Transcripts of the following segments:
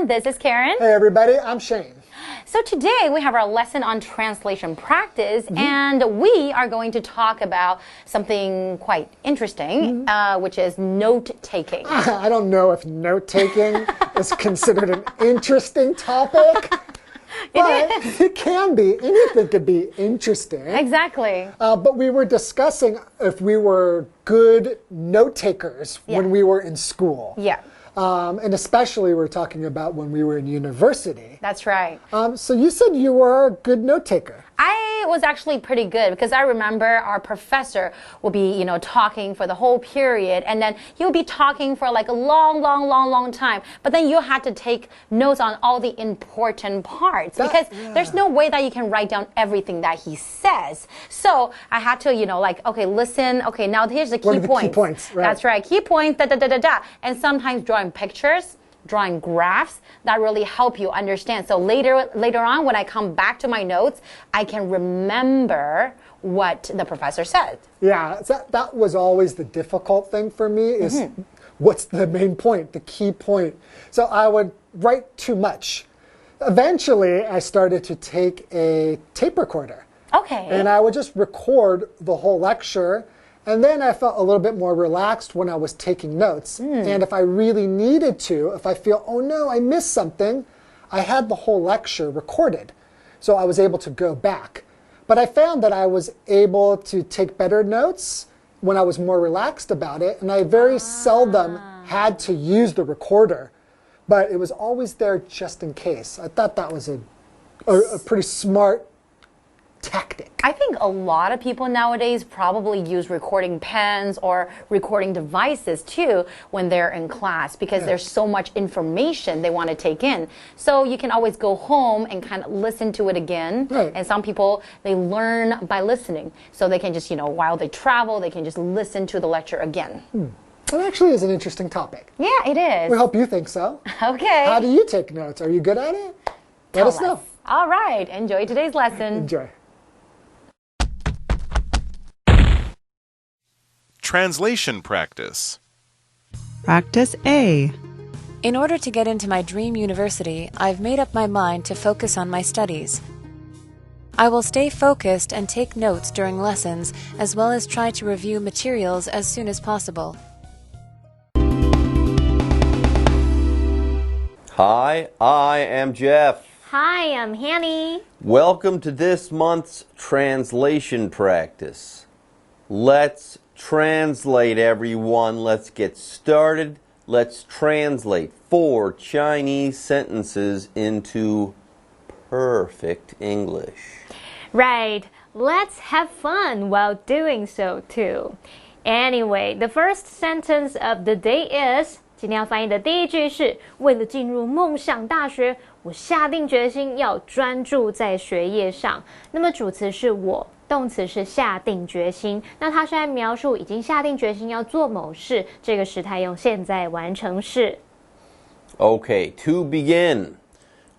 everyone, this is Karen. Hey everybody, I'm Shane. So today we have our lesson on translation practice, and we are going to talk about something quite interesting, which is note-taking. I don't know if note-taking is considered an interesting topic. But it can be. Anything could be interesting. Exactly. But we were discussing if we were good note-takers when we were in school. Yeah. And especially we're talking about when we were in university. That's right. So you said you were a good note-taker. I was actually pretty good because I remember our professor would be, talking for the whole period, and then he would be talking for like a long time. But then you had to take notes on all the important parts because there's no way that you can write down everything that he says. So I had to, okay, listen. Okay, now here's the key points. What are the key points? Right. That's right. Key points, And sometimes drawing pictures, drawing graphs that really help you understand. So later on, when I come back to my notes, I can remember what the professor said. Yeah, that was always the difficult thing for me is what's the main point, the key point. So I would write too much. Eventually, I started to take a tape recorder. Okay. And I would just record the whole lecture. And then I felt a little bit more relaxed when I was taking notes. And if I really needed to, if I feel, oh no, I missed something, I had the whole lecture recorded. So I was able to go back. But I found that I was able to take better notes when I was more relaxed about it. And I very seldom had to use the recorder. But it was always there just in case. I thought that was a pretty smart tactic. I think a lot of people nowadays probably use recording pens or recording devices too when they're in class because there's so much information they want to take in. So you can always go home and kind of listen to it again. Right. And some people, they learn by listening. So they can just, while they travel, they can just listen to the lecture again. That actually is an interesting topic. Yeah, it is. We hope you think so. Okay. How do you take notes? Are you good at it? Let us know. All right. Enjoy today's lesson. Enjoy. Translation practice. Practice A. In order to get into my dream university, I've made up my mind to focus on my studies. I will stay focused and take notes during lessons, as well as try to review materials as soon as possible. Hi, I am Jeff. Hi, I'm Hanny. Welcome to this month's translation practice. Let's translate, everyone. Let's get started. Let's translate 4 Chinese sentences into perfect English. Right, let's have fun while doing so too. Anyway, the first sentence of the day is 今天要翻译的第一句是为了进入梦想大学，我下定决心要专注在学业上。那么主词是我。动词是下定决心，那它是在描述已经下定决心要做某事，这个时态用现在完成式。Okay, to begin,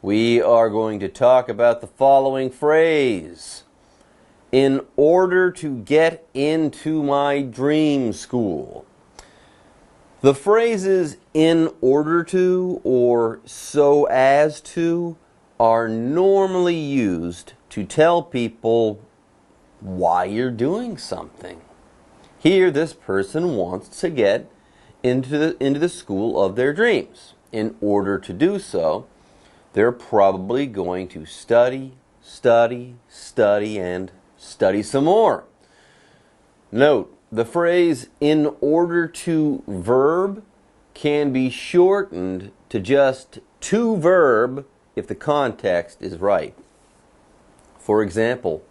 we are going to talk about the following phrase. In order to get into my dream school. The phrases in order to or so as to are normally used to tell people why you're doing something. Here, this person wants to get into the school of their dreams. In order to do so, they're probably going to study, and study some more. Note, the phrase in order to verb can be shortened to just to verb if the context is right. For example,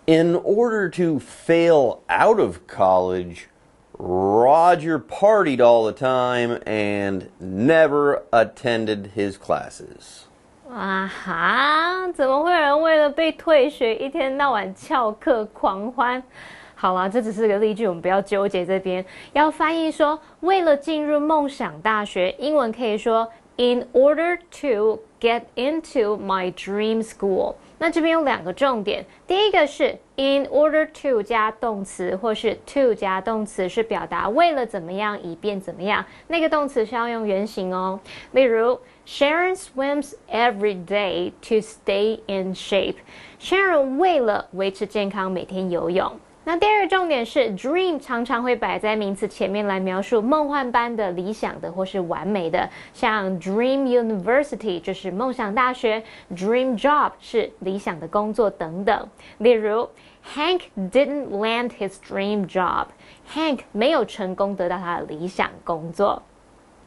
in order to fail out of college, Roger partied all the time and never attended his classes. 啊哈，怎么会有人为了被退学一天到晚翘课狂欢？好啦，这只是个例句，我们不要纠结这边。要翻译说，为了进入梦想大学，英文可以说 in order to get into my dream school。那这边有2个重点，第一个是 in order to 加动词，或是 to 加动词，是表达为了怎么样，以便怎么样，那个动词是要用原形哦。例如 Sharon swims every day to stay in shape。 Sharon 为了维持健康每天游泳。那第2个重点是 dream 常常会摆在名词前面来描述梦幻般的、理想的或是完美的，像 dream university 就是梦想大学， dream job 是理想的工作等等。例如 Hank didn't land his dream job。 Hank 没有成功得到他的理想工作。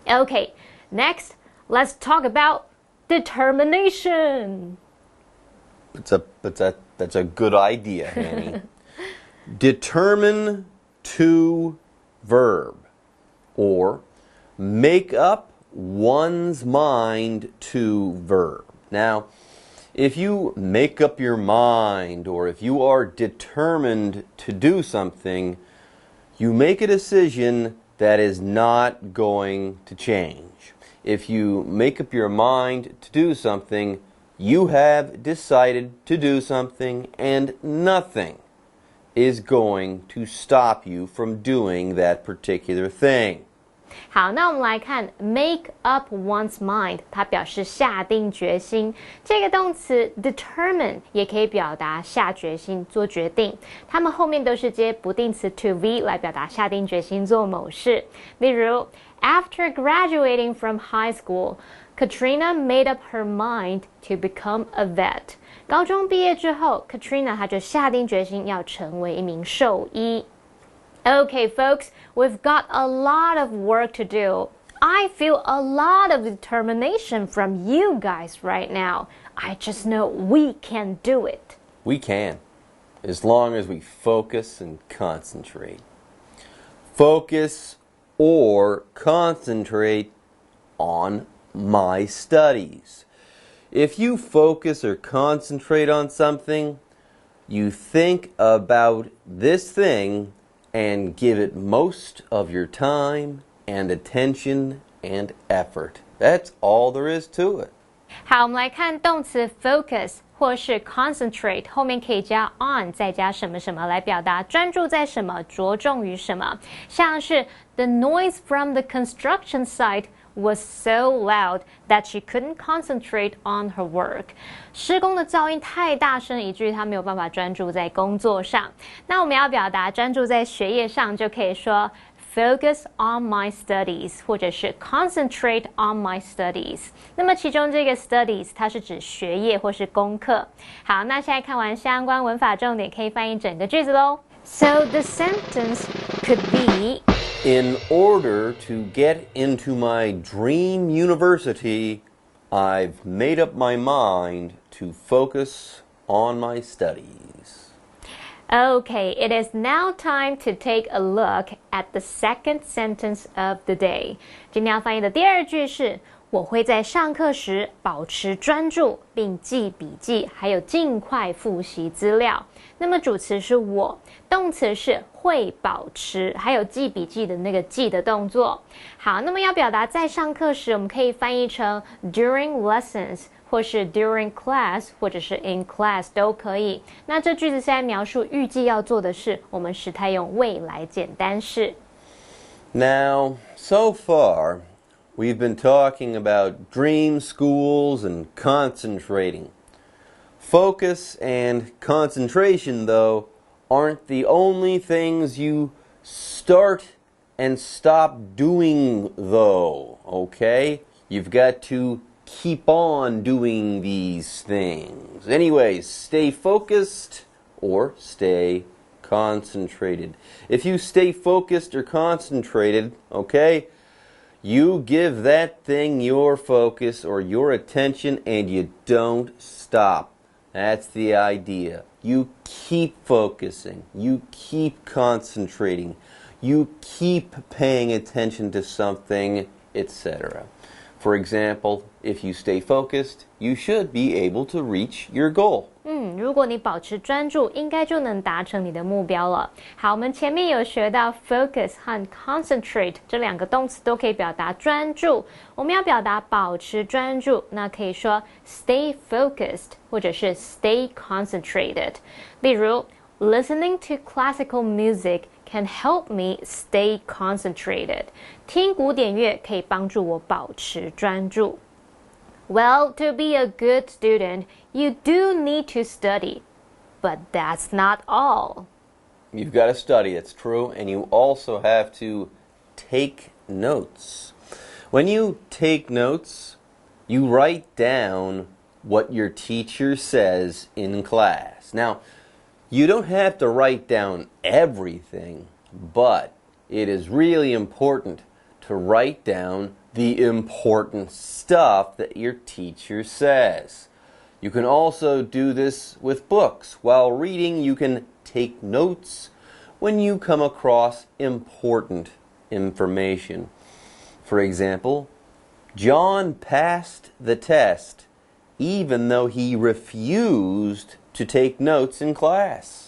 Okay, next, let's talk about determination. That's a good idea, Annie. Determine to verb, or make up one's mind to verb. Now, if you make up your mind, or if you are determined to do something, you make a decision that is not going to change. If you make up your mind to do something, you have decided to do something, and nothing is going to stop you from doing that particular thing. 好，那我们来看 make up one's mind， 它表示下定决心。这个动词 determine 也可以表达下决心、做决定。它们后面都是接不定词 to be 来表达下定决心做某事。例如 After graduating from high school, Katrina made up her mind to become a vet. 高中毕业之后 Katrina 她就下定决心要成为一名兽医。Okay, folks, we've got a lot of work to do. I feel a lot of determination from you guys right now. I just know we can do it. We can, as long as we focus and concentrate. Focus or concentrate on my studies. If you focus or concentrate on something, you think about this thing and give it most of your time and attention and effort. That's all there is to it. 好，我们来看动词 focus 或是 concentrate 后面可以加 on 再加什么什么来表达专注在什么，着重于什么。像是 The noise from the construction site was so loud that she couldn't concentrate on her work. 施工的噪音太大声，以至于她没有办法专注在工作上。那我们要表达专注在学业上，就可以说 focus on my studies 或者是 concentrate on my studies。那么其中这个 studies 它是指学业或是功课。好，那现在看完相关文法重点，可以翻译整个句子咯。So the sentence could be In order to get into my dream university, I've made up my mind to focus on my studies. Okay, it is now time to take a look at the second sentence of the day. 今天要翻译的第2句是我会在上课时保持专注，并记笔记，还有尽快复习资料。那么主词是我，动词是会保持，还有记笔记的那个记的动作。好，那么要表达在上课时，我们可以翻译成 during lessons， 或是 during class， 或者是 in class 都可以。那这句子是在描述预计要做的事，我们时态用未来简单式。Now, so far, we've been talking about dream schools and concentrating. Focus and concentration, though, aren't the only things you start and stop doing, though, okay? You've got to keep on doing these things. Anyways, stay focused or stay concentrated. If you stay focused or concentrated, okay, you give that thing your focus or your attention and you don't stop. That's the idea. You keep focusing. You keep concentrating. You keep paying attention to something, etc. For example, if you stay focused, you should be able to reach your goal. 如果你保持专注，应该就能达成你的目标了。好，我们前面有学到 focus 和 concentrate 这两个动词都可以表达专注。我们要表达保持专注，那可以说 stay focused 或者是 stay concentrated。例如 listening to classical music can help me stay concentrated. 听古典乐可以帮助我保持专注。Well, to be a good student, you do need to study, but that's not all. You've got to study, it's true, and you also have to take notes. When you take notes, you write down what your teacher says in class. Now, you don't have to write down everything, but it is really important to write down the important stuff that your teacher says. You can also do this with books. While reading, you can take notes when you come across important information. For example, John passed the test even though he refused to take notes in class.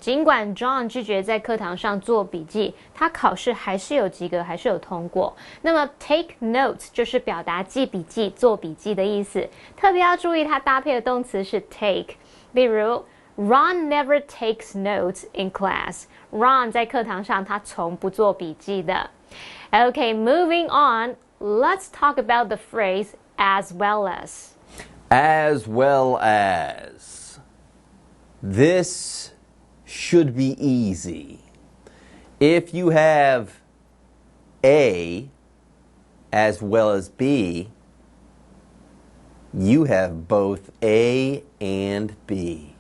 尽管 John 拒绝在课堂上做笔记，他考试还是有及格，还是有通过。那么 take notes 就是表达记笔记、做笔记的意思。特别要注意，它搭配的动词是 take。例如 Ron never takes notes in class. Ron 在课堂上他从不做笔记的。Okay, moving on. Let's talk about the phrase as well as. As well as. This should be easy. If you have A as well as B, you have both A and B.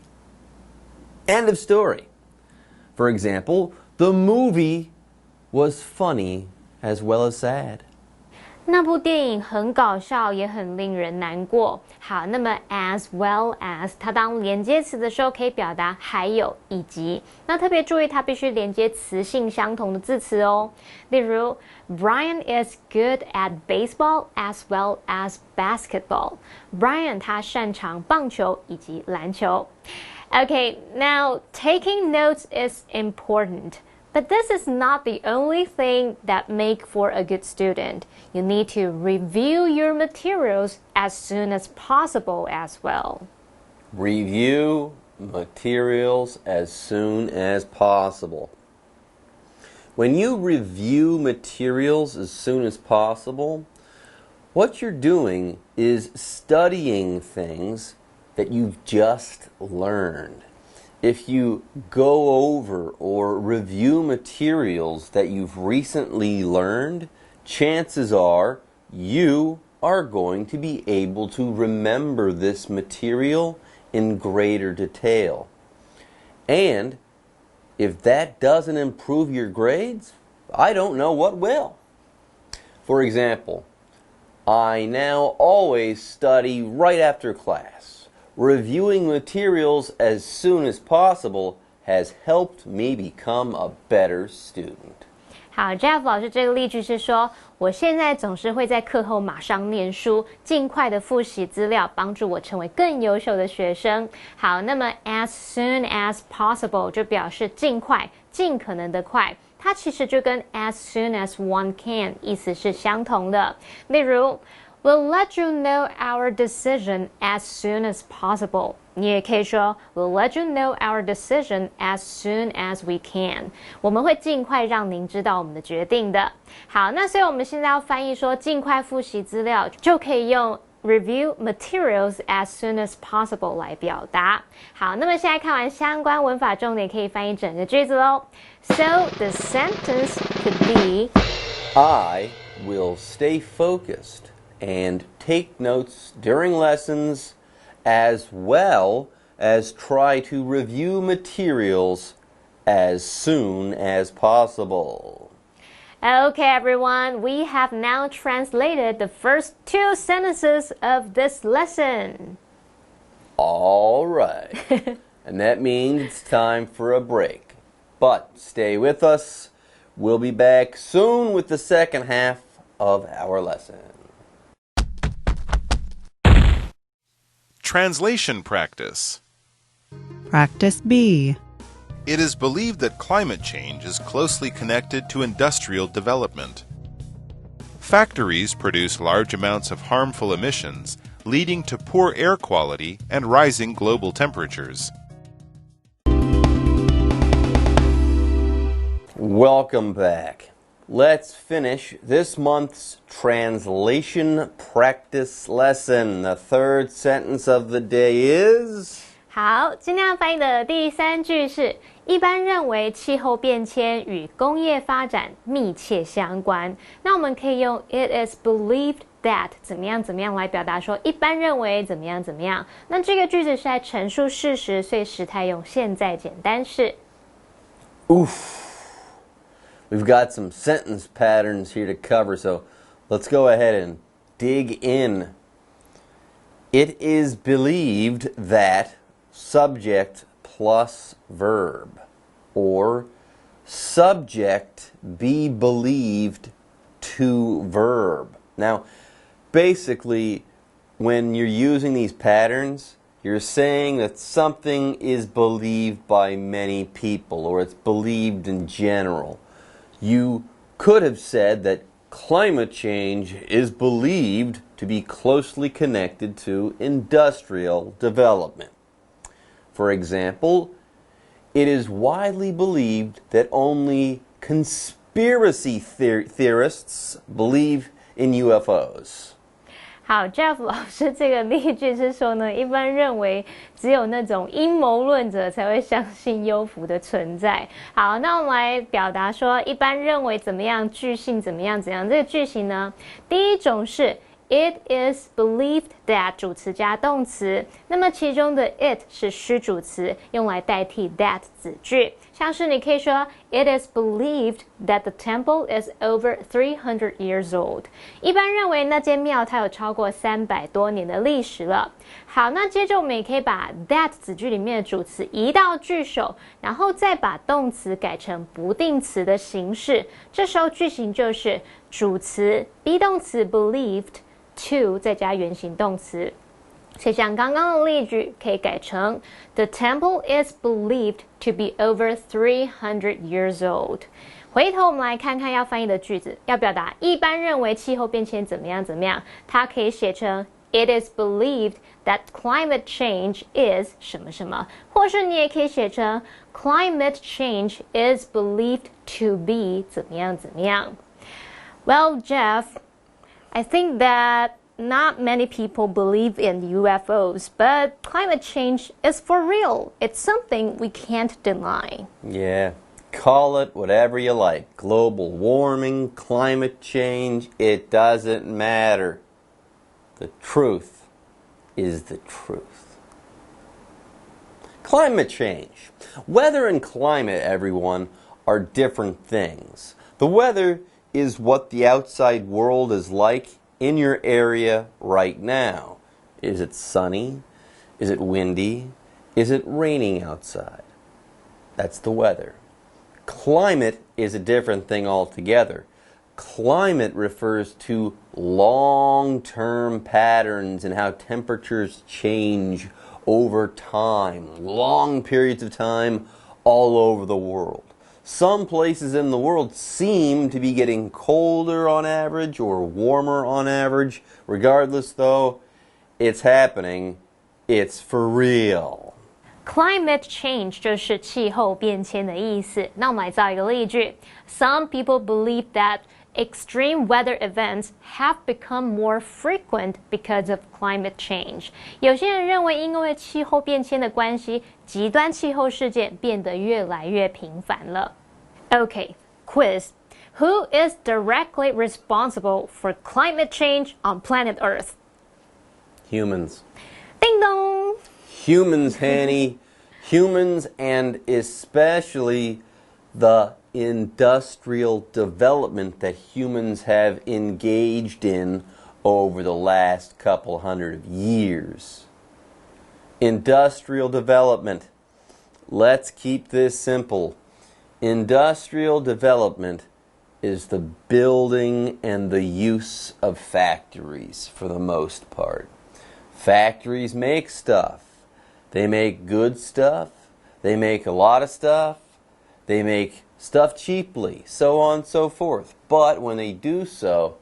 End of story. For example, the movie was funny as well as sad. 那部电影很搞笑，也很令人难过。好，那么 as well as 它当连接词的时候，可以表达还有以及。那特别注意，它必须连接词性相同的字词哦。例如 Brian is good at baseball as well as basketball. Brian 他擅长棒球以及篮球。Okay, now taking notes is important. But this is not the only thing that make for a good student. You need to review your materials as soon as possible as well. Review materials as soon as possible. When you review materials as soon as possible, what you're doing is studying things that you've just learned. If you go over or review materials that you've recently learned, chances are you are going to be able to remember this material in greater detail. And if that doesn't improve your grades, I don't know what will. For example, I now always study right after class. Reviewing materials as soon as possible has helped me become a better student. 好 Jeff 老师这个例句是说，我现在总是会在课后马上念书，尽快的复习资料，帮助我成为更优秀的学生。好，那么 as soon as possible 就表示尽快，尽可能的快。它其实就跟 as soon as one can 意思是相同的。例如We'll let you know our decision as soon as possible. 你也可以说 We'll let you know our decision as soon as we can. 我们会尽快让您知道我们的决定的。好，那所以我们现在要翻译说尽快复习资料，就可以用 review materials as soon as possible 来表达。好，那么现在看完相关文法重点，可以翻译整个句子咯。So the sentence could be I will stay focused and take notes during lessons as well as try to review materials as soon as possible. Okay, everyone, we have now translated the first two sentences of this lesson. All right. And that means it's time for a break. But stay with us. We'll be back soon with the second half of our lesson. Translation practice. Practice B. It is believed that climate change is closely connected to industrial development. Factories produce large amounts of harmful emissions, leading to poor air quality and rising global temperatures. Welcome back. Let's finish this month's translation practice lesson. The third sentence of the day is... 好，今天要翻译的第三句是一般认为气候变迁与工业发展密切相关。那我们可以用 It is believed that 怎么样怎么样来表达说一般认为怎么样怎么样。那这个句子是在陈述事实，所以时态用现在简单式。We've got some sentence patterns here to cover, so let's go ahead and dig in. It is believed that subject plus verb, or subject be believed to verb. Now, basically, when you're using these patterns, you're saying that something is believed by many people, or it's believed in general. You could have said that climate change is believed to be closely connected to industrial development. For example, it is widely believed that only conspiracy theorists believe in UFOs. 好 ，Jeff 老师这个例句是说呢，一般认为只有那种阴谋论者才会相信幽浮的存在。好，那我们来表达说一般认为怎么样，据信怎么样怎样。这个句型呢，第一种是 It is believed that 主词加动词，那么其中的 it 是虚主词，用来代替 that 子句。像是你可以说 It is believed that the temple is over 300 years old。一般认为那间庙它有超过300多年的历史了。好，那接着我们也可以把 that 子句里面的主词移到句首，然后再把动词改成不定词的形式。这时候句型就是主词 be 动词 believed to 再加原形动词。所以像刚刚的例句可以改成 The temple is believed to be over 300 years old。 回头我们来看看要翻译的句子，要表达一般认为气候变迁怎么样怎么样，它可以写成 It is believed that climate change is 什么什么，或是你也可以写成 Climate change is believed to be 怎么样怎么样。 Well, Jeff, I think that not many people believe in UFOs, but climate change is for real. It's something we can't deny. Yeah, call it whatever you like. Global warming, climate change, it doesn't matter. The truth is the truth. Climate change. Weather and climate, everyone, are different things. The weather is what the outside world is like in your area right now. Is it sunny? Is it windy? Is it raining outside? That's the weather. Climate is a different thing altogether. Climate refers to long-term patterns in how temperatures change over time, long periods of time all over the world. Some places in the world seem to be getting colder on average or warmer on average. Regardless, though, it's happening. It's for real. Climate change 就是气候变迁的意思。那我们来造一个例句。Some people believe that extreme weather events have become more frequent because of climate change. 有些人认为，因为气候变迁的关系，极端气候事件变得越来越频繁了。Okay, quiz. Who is directly responsible for climate change on planet Earth? Humans. Ding dong! Humans, Hanny. Humans, and especially the industrial development that humans have engaged in over the last couple hundred of years. Industrial development. Let's keep this simple. Industrial development is the building and the use of factories for the most part. Factories make stuff. They make good stuff They make a lot of stuff. They make stuff cheaply, so on and so forth. But when they do so,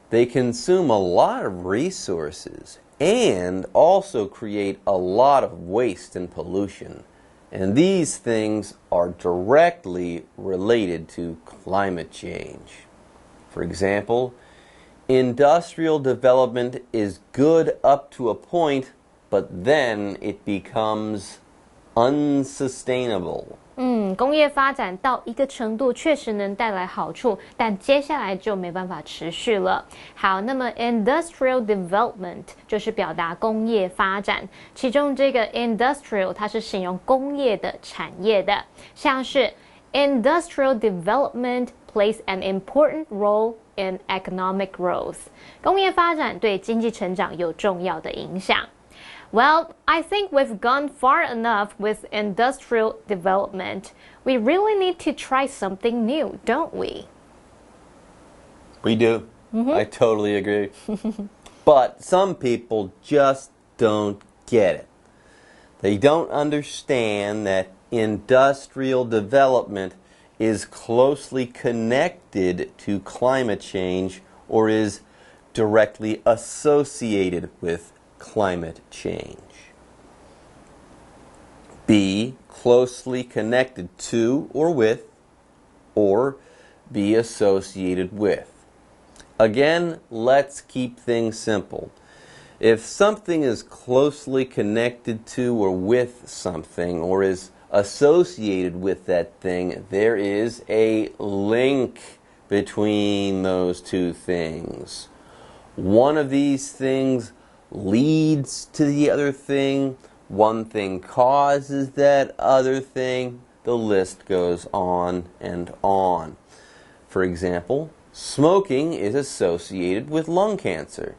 they consume a lot of resources and also create a lot of waste and pollution. And these things are directly related to climate change. For example, industrial development is good up to a point, but then it becomes unsustainable. 工业发展到一个程度确实能带来好处，但接下来就没办法持续了。好，那么 industrial development 就是表达工业发展，其中这个 industrial 它是形容工业的产业的，像是 industrial development plays an important role in economic growth。工业发展对经济成长有重要的影响。Well, I think we've gone far enough with industrial development. We really need to try something new, don't we? We do. I totally agree. But some people just don't get it. They don't understand that industrial development is closely connected to climate change or is directly associated with climate change. Be closely connected to or be associated with. Again, let's keep things simple. If something is closely connected to or with something or is associated with that thing, there is a link between those two things. One of these things leads to the other thing. One thing causes that other thing. The list goes on and on. For example, smoking is associated with lung cancer.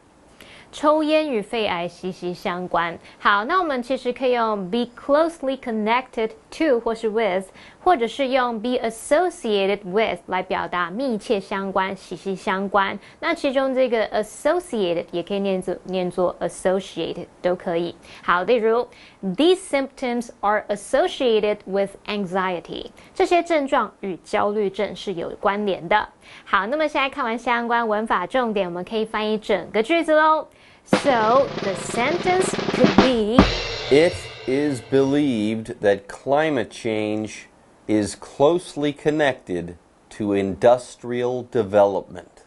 抽烟与肺癌息息相关。好，那我们其实可以用 be closely connected to 或是 with， 或者是用 be associated with 来表达密切相关、息息相关。那其中这个 associated 也可以念作 associated 都可以。好，例如 these symptoms are associated with anxiety， 这些症状与焦虑症是有关联的。好，那么现在看完相关文法重点，我们可以翻译整个句子喽。So the sentence could be: It is believed that climate change is closely connected to industrial development.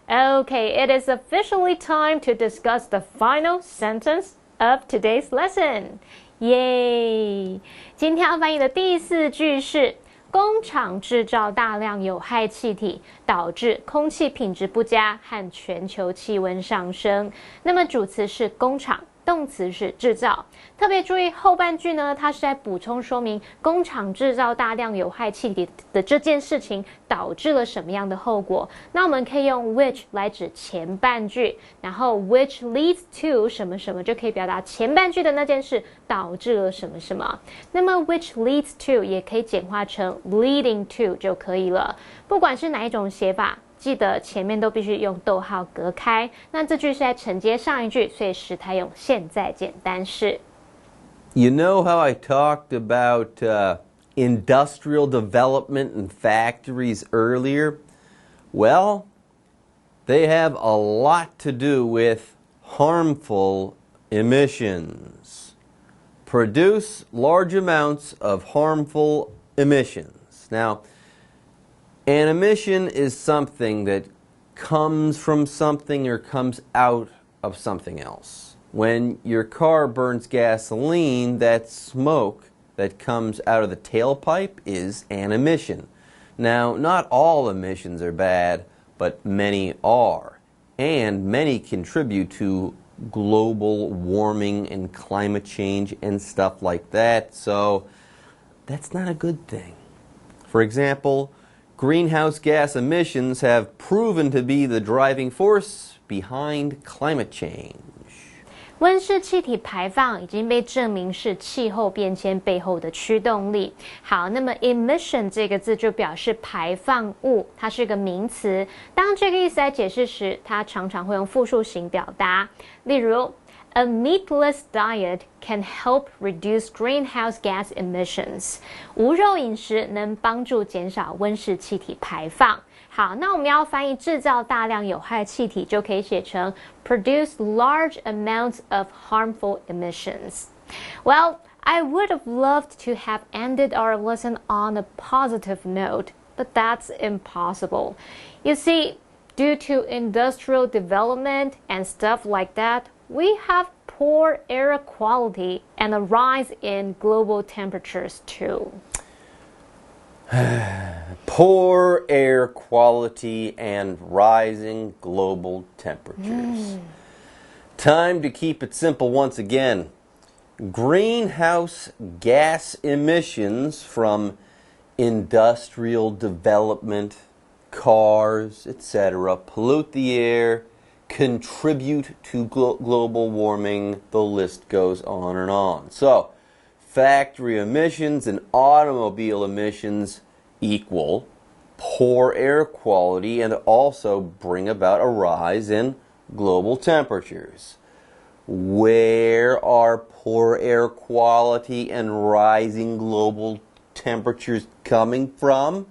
Okay, it is officially time to discuss the final sentence of today's lesson. Yay! 今天要翻译的第4句是工厂制造大量有害气体，导致空气品质不佳和全球气温上升。那么主词是工厂，动词是制造。特别注意后半句呢，它是在补充说明工厂制造大量有害气体的这件事情导致了什么样的后果。那我们可以用 which 来指前半句，然后 which leads to 什么什么就可以表达前半句的那件事导致了什么什么。那么 which leads to 也可以简化成 leading to 就可以了。不管是哪一种写法，记得前面都必须用逗号隔开。那这句是在承接上一句，所以时态用现在简单式。You know how I talked about industrial development and factories earlier? Well, they have a lot to do with harmful emissions. Produce large amounts of harmful emissions. Now, an emission is something that comes from something or comes out of something else. When your car burns gasoline, that smoke that comes out of the tailpipe is an emission. Now, not all emissions are bad, but many are. And many contribute to global warming and climate change and stuff like that. So, that's not a good thing. For example, greenhouse gas emissions have proven to be the driving force behind climate change. 温室气体排放已经被证明是气候变迁背后的驱动力。好，那么 emission 这个字就表示排放物，它是个名词。当这个意思来解释时，它常常会用复数形表达。例如 A meatless diet can help reduce greenhouse gas emissions. 无肉饮食能帮助减少温室气体排放。好，那我们要翻译制造大量有害气体，就可以写成 produce large amounts of harmful emissions. Well, I would have loved to have ended our lesson on a positive note, but that's impossible. You see, due to industrial development and stuff like that, we have poor air quality and a rise in global temperatures too. Poor air quality and rising global temperatures. Time to keep it simple once again. Greenhouse gas emissions from industrial development, cars, etc., pollute the air, contribute to global warming. The list goes on and on. So, factory emissions and automobile emissions equal poor air quality and also bring about a rise in global temperatures. Where are poor air quality and rising global temperatures coming from?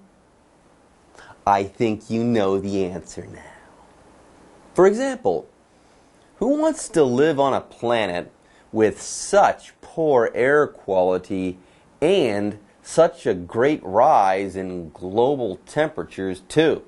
I think you know the answer now. For example, who wants to live on a planet with such poor air quality and such a great rise in global temperatures too?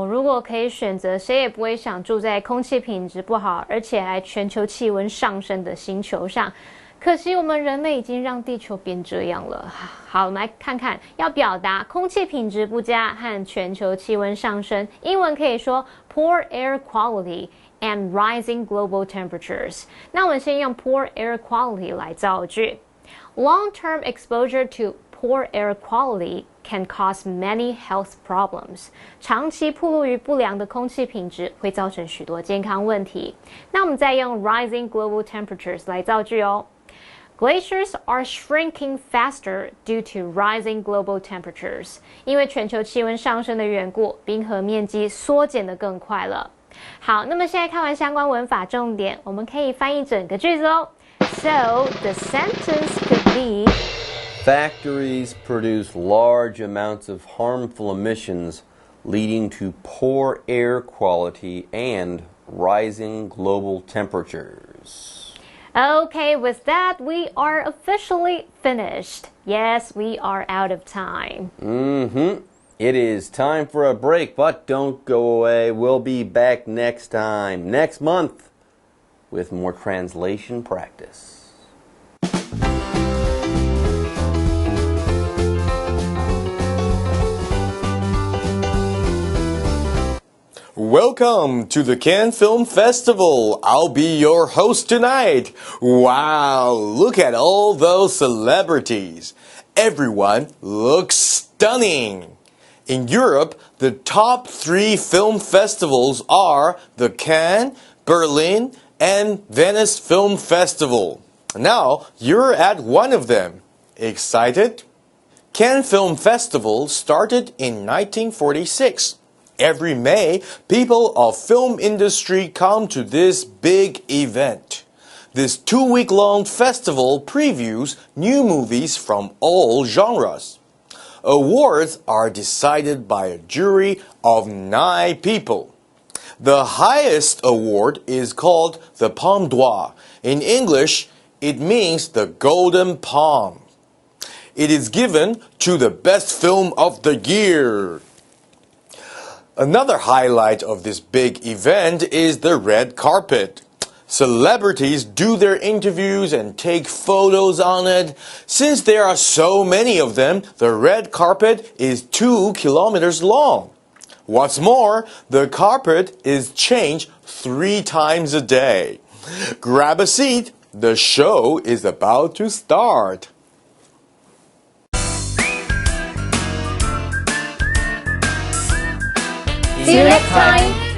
如果可以选择，谁也不会想住在空气品质不好，而且还全球气温上升的星球上。可惜我们人类已经让地球变这样了。好，我们来看看，要表达空气品质不佳和全球气温上升，英文可以说 poor air quality and rising global temperatures。那我们先用 poor air quality 来造句。Long-term exposure to poor air quality can cause many health problems. 长期暴露于不良的空气品质会造成许多健康问题。那我们再用 rising global temperatures 来造句哦。Glaciers are shrinking faster due to rising global temperatures. 因为全球气温上升的缘故，冰河面积缩减得更快了。好，那么现在看完相关文法重点，我们可以翻译整个句子哦。So the sentence could be: Factories produce large amounts of harmful emissions, leading to poor air quality and rising global temperatures. Okay, with that, we are officially finished. Yes, we are out of time. It is time for a break, but don't go away. We'll be back next time, next month, with more translation practice. Welcome to the Cannes Film Festival. I'll be your host tonight. Wow, look at all those celebrities. Everyone looks stunning. In Europe, the top 3 film festivals are the Cannes, Berlin, and Venice Film Festival. Now, you're at one of them. Excited? Cannes Film Festival started in 1946. Every May, people of film industry come to this big event. This 2-week-long festival previews new movies from all genres. Awards are decided by a jury of 9 people. The highest award is called the Palme d'Or. In English, it means the Golden Palm. It is given to the best film of the year. Another highlight of this big event is the red carpet. Celebrities do their interviews and take photos on it. Since there are so many of them, the red carpet is 2 kilometers long. What's more, the carpet is changed 3 times a day. Grab a seat. The show is about to start. See you next time!